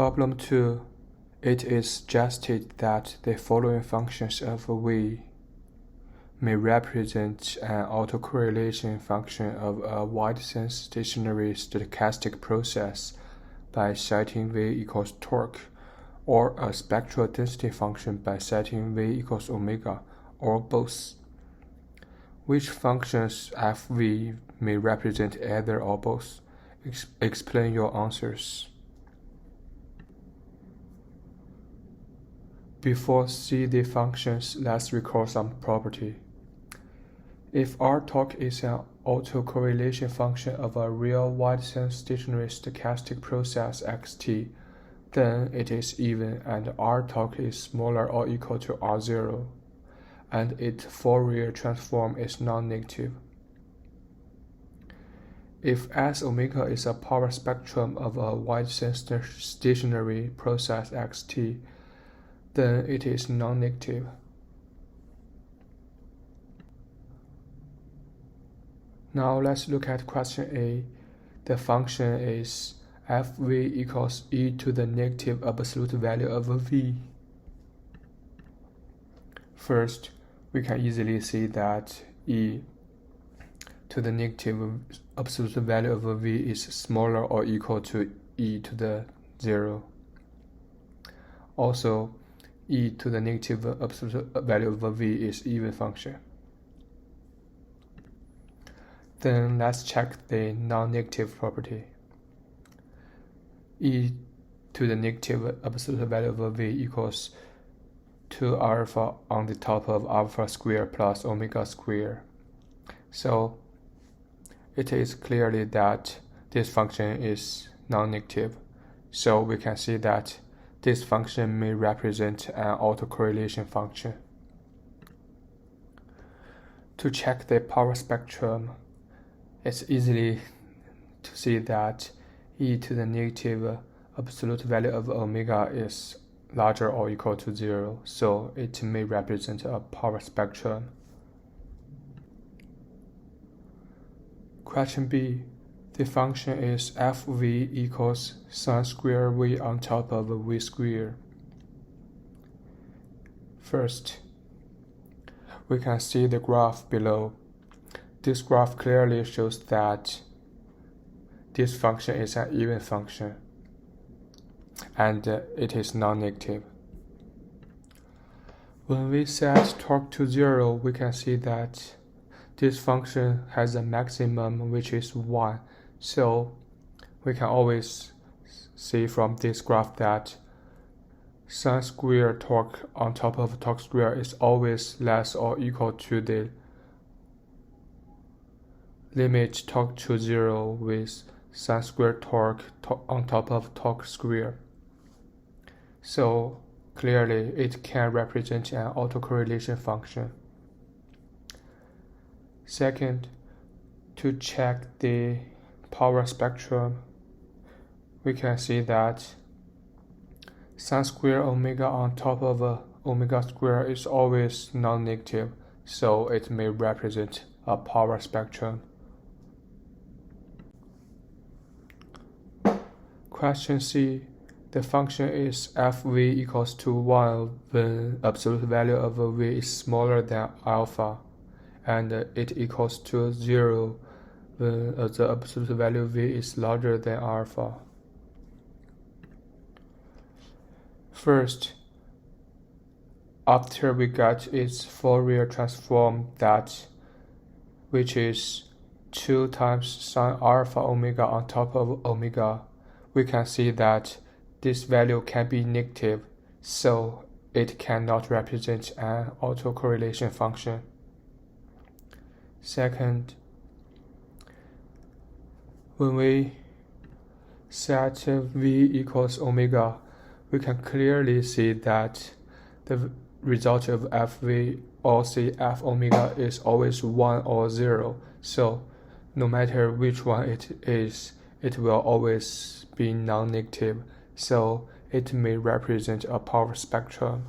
Problem 2. It is suggested that the following functions of V may represent an autocorrelation function of a wide-sense stationary stochastic process by setting V equals torque, or a spectral density function by setting V equals omega, or both. Which functions Fv may represent either or both? Explain your answers. Before see the functions, let's recall some property. If R torque is an autocorrelation function of a real wide-sense stationary stochastic process xt, then it is even and R torque is smaller or equal to R0, and its Fourier transform is non-negative. If S omega is a power spectrum of a wide-sense stationary process xt, then it is non-negative. Now let's look at question A. The function is Fv equals e to the negative absolute value of V. First, we can easily see that e to the negative absolute value of V is smaller or equal to e to the 0. Also, e to the negative absolute value of V is even function. Then let's check the non-negative property. E to the negative absolute value of V equals 2 alpha on the top of alpha square plus omega square. So it is clearly that this function is non-negative. So we can see that this function may represent an autocorrelation function. To check the power spectrum, it's easy to see that e to the negative absolute value of omega is larger or equal to 0, so it may represent a power spectrum. Question B. The function is Fv equals sin square V on top of V square. First, we can see the graph below. This graph clearly shows that this function is an even function, and it is non-negative. When we set torque to 0, we can see that this function has a maximum which is 1. So we can always see from this graph that sin square torque on top of torque square is always less or equal to the limit torque to 0 with sin square torque on top of torque square. So clearly it can represent an autocorrelation function. Second, to check the power spectrum, we can see that sin square omega on top of omega square is always non-negative, so it may represent a power spectrum. Question C. The function is Fv equals to 1 when absolute value of V is smaller than alpha, and it equals to 0 when the absolute value V is larger than alpha. First, after we got its Fourier transform, that which is 2 times sin alpha omega on top of omega, we can see that this value can be negative, so it cannot represent an autocorrelation function. Second, when we set V equals omega, we can clearly see that the result of Fv or say F omega is always 1 or 0, so no matter which one it is, it will always be non-negative, so it may represent a power spectrum.